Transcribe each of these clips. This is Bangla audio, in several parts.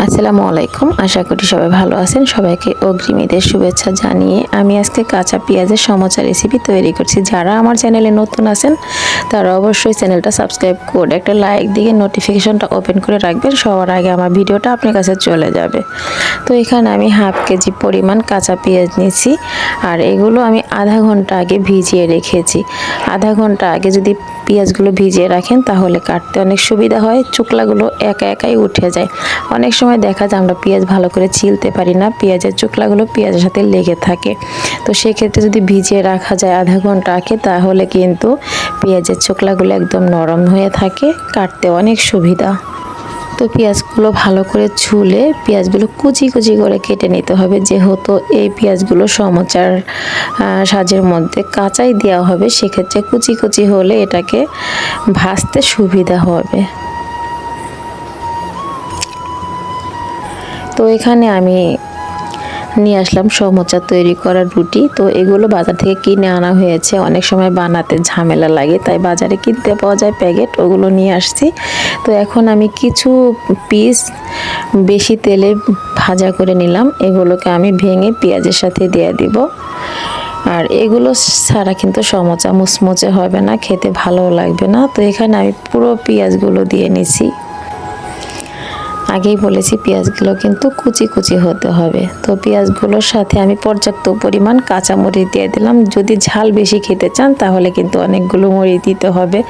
আসসালামু আলাইকুম। আশা করি সবাই ভালো আছেন। সবাইকে অগ্রিম ঈদের শুভেচ্ছা জানিয়ে আমি আজকে কাঁচা পেঁয়াজের সমোচা রেসিপি তৈরি করছি। যারা আমার চ্যানেলে নতুন আছেন তারা অবশ্যই চ্যানেলটা সাবস্ক্রাইব করে একটা লাইক দিয়ে নোটিফিকেশনটা ওপেন করে রাখবেন। সবার আগে আমার ভিডিওটা আপনার কাছে চলে যাবে। তো এখানে আমি হাফ কেজি পরিমাণ কাঁচা পেঁয়াজ নিয়েছি, আর এগুলো আমি আধা ঘন্টা আগে ভিজিয়ে রেখেছি। আধা ঘন্টা আগে যদি পেঁয়াজগুলো ভিজিয়ে রাখেন তাহলে কাটতে অনেক সুবিধা হয়, চুকলাগুলো একা একাই উঠে যায়। অনেক সময় দেখা যায় আমরা পেঁয়াজ ভালো করে ছিলতে পারি না, পেঁয়াজের চুকলাগুলো পেঁয়াজের সাথে লেগে থাকে। তো সেক্ষেত্রে যদি ভিজিয়ে রাখা যায় আধা ঘন্টা আগে তাহলে কিন্তু পেঁয়াজের চুকলাগুলো একদম নরম হয়ে থাকে, কাটতে অনেক সুবিধা। তো পেঁয়াজগুলো ভালো করে ছুলে পেঁয়াজগুলো কুচি কুচি করে কেটে নিতে হবে, যেহেতু এই পেঁয়াজগুলো সমোচার সাজের মধ্যে কাঁচাই দেওয়া হবে, সেক্ষেত্রে কুচি কুচি হলে এটাকে ভাজতে সুবিধা হবে। তো এখানে আমি নিয়ে আসলাম সমোচা তৈরি করার রুটি। তো এগুলো বাজার থেকে কিনে আনা হয়েছে, অনেক সময় বানাতে ঝামেলা লাগে তাই বাজারে কিনতে পাওয়া যায় প্যাকেট, ওগুলো নিয়ে আসছি। তো এখন আমি কিছু পিস বেশি তেলে ভাজা করে নিলাম, এগুলোকে আমি ভেঙে পেঁয়াজের সাথে দিয়ে দিব। আর এগুলো ছাড়া কিন্তু সমোচা মুচমুচে হবে না, খেতে ভালো লাগবে না। তো এখানে আমি পুরো পেঁয়াজগুলো দিয়ে নিছি। আগেই বলেছি পেঁয়াজগুলো কিন্তু কুচি কুচি হতে হবে। তো পেঁয়াজগুলোর সাথে আমি পর্যাপ্ত পরিমাণ কাঁচামরিচ দিয়ে দিলাম। যদি ঝাল বেশি খেতে চান তাহলে কিন্তু অনেকগুলো মরিচ দিতে হবে।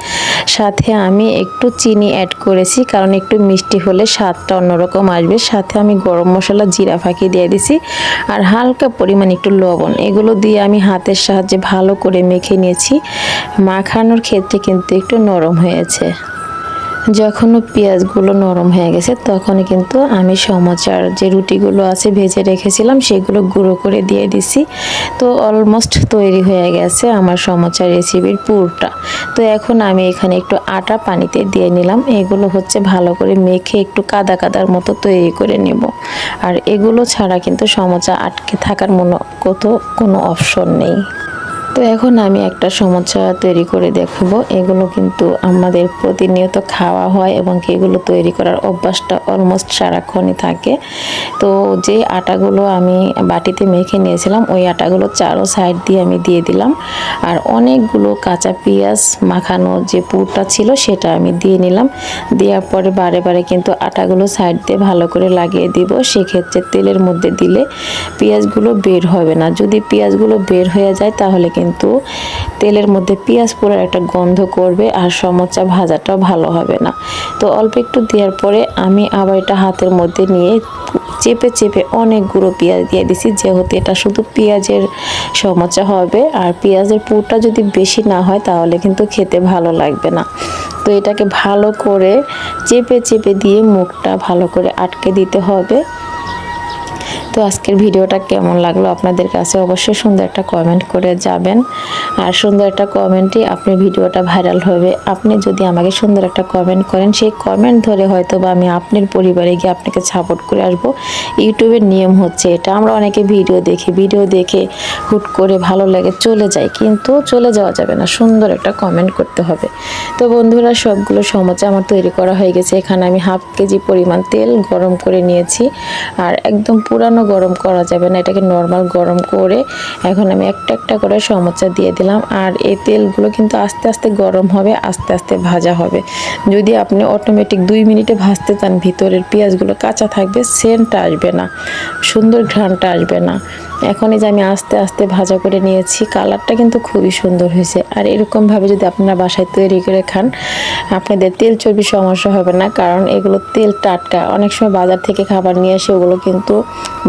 সাথে আমি একটু চিনি অ্যাড করেছি, কারণ একটু মিষ্টি হলে স্বাদটা অন্যরকম আসবে। সাথে আমি গরম মশলা জিরা ফাঁকি দিয়ে দিছি, আর হালকা পরিমাণ একটু লবণ। এগুলো দিয়ে আমি হাতের সাহায্যে ভালো করে মেখে নিয়েছি। মাখানোর ক্ষেত্রে কিন্তু একটু নরম হয়েছে। যখন পেঁয়াজগুলো নরম হয়ে গেছে তখনই কিন্তু আমি সমোচার যে রুটিগুলো আছে ভেজে রেখেছিলাম সেগুলো গুঁড়ো করে দিয়ে দিছি। তো অলমোস্ট তৈরি হয়ে গেছে আমার সমোচার রেসিপির পুরটা। তো এখন আমি এখানে একটু আটা পানিতে দিয়ে নিলাম। এগুলো হচ্ছে ভালো করে মেখে একটু কাদা কাদার মতো তৈরি করে নেব। আর এগুলো ছাড়া কিন্তু সমোচা আটকে থাকার কোনো অপশন নেই। তো এখন আমি একটা সমোচা তৈরি করে দেখাবো। এগুলো কিন্তু আমাদের প্রতিনিয়ত খাওয়া হয় এবং এগুলো তৈরি করার অভ্যাসটা অলমোস্ট সারাক্ষণই থাকে। তো যে আটাগুলো আমি বাটিতে মেখে নিয়েছিলাম ওই আটাগুলো চারো সাইড দিয়ে আমি দিয়ে দিলাম, আর অনেকগুলো কাঁচা পেঁয়াজ মাখানো যে পুরটা ছিল সেটা আমি দিয়ে নিলাম। দেওয়ার পরে বারে বারে কিন্তু আটাগুলো সাইড দিয়ে ভালো করে লাগিয়ে দিব। সেক্ষেত্রে তেলের মধ্যে দিলে পেঁয়াজগুলো বের হবে না। যদি পেঁয়াজগুলো বের হয়ে যায় তাহলে কিন্তু তেলের মধ্যে পেঁয়াজ পোড়ার একটা গন্ধ করবে, আর সমোচা ভাজাটাও ভালো হবে না। তো অল্প একটু দেওয়ার পরে আমি আবার এটা হাতের মধ্যে নিয়ে চেপে চেপে অনেকগুলো পেঁয়াজ দিয়ে দিছি, যেহেতু এটা শুধু পেঁয়াজের সমোচা হবে। আর পেঁয়াজের পুরটা যদি বেশি না হয় তাহলে কিন্তু খেতে ভালো লাগবে না। তো এটাকে ভালো করে চেপে চেপে দিয়ে মুখটা ভালো করে আটকে দিতে হবে। তো আজকের ভিডিওটা কেমন লাগলো আপনাদের কাছে অবশ্যই সুন্দর একটা কমেন্ট করে যাবেন, আর সুন্দর একটা কমেন্টে আপনার ভিডিওটা ভাইরাল হবে। আপনি যদি আমাকে সুন্দর একটা কমেন্ট করেন, সেই কমেন্ট ধরে হয়তো বা আমি আপনার পরিবারে গিয়ে আপনাকে সাপোর্ট করে আসবো। ইউটিউবের নিয়ম হচ্ছে এটা। আমরা অনেকে ভিডিও দেখে হুট করে ভালো লাগে চলে যায়, কিন্তু চলে যাওয়া যাবে না, সুন্দর একটা কমেন্ট করতে হবে। তো বন্ধুরা, সবগুলো সমোচা আমার তৈরি করা হয়ে গেছে। এখানে আমি হাফ কেজি পরিমাণ তেল গরম করে নিয়েছি, আর একদম পুরানো গরম করা যাবে না, এটাকে নর্মাল গরম করে এখন আমি একটা একটা করে সমোচা দিয়ে দিলাম। আর এই তেলগুলো কিন্তু আস্তে আস্তে গরম হবে, আস্তে আস্তে ভাজা হবে। যদি আপনি অটোমেটিক 2 মিনিটে ভাজতে চান ভিতরের পেঁয়াজগুলো কাঁচা থাকবে, সেন্টটা আসবে না, সুন্দর ঘ্রাণটা আসবে না। এখন এই যে আমি আস্তে আস্তে ভাজা করে নিয়েছি, কালারটা কিন্তু খুবই সুন্দর হয়েছে। আর এরকমভাবে যদি আপনারা বাসায় তৈরি করে খান আপনাদের তেল চর্বি সমস্যা হবে না, কারণ এগুলো তেল টাটকা। অনেক সময় বাজার থেকে খাবার নিয়ে আসে ওগুলো কিন্তু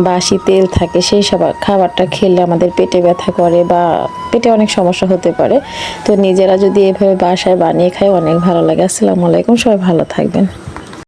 বাসি তেল থাকে, সেই সব খাবারটা খেলে আমাদের পেটে ব্যথা করে বা পেটে অনেক সমস্যা হতে পারে। তো নিজেরা যদি এভাবে বাসায় বানিয়ে খাই অনেক ভালো লাগে। আসসালামু আলাইকুম, সবাই ভালো থাকবেন।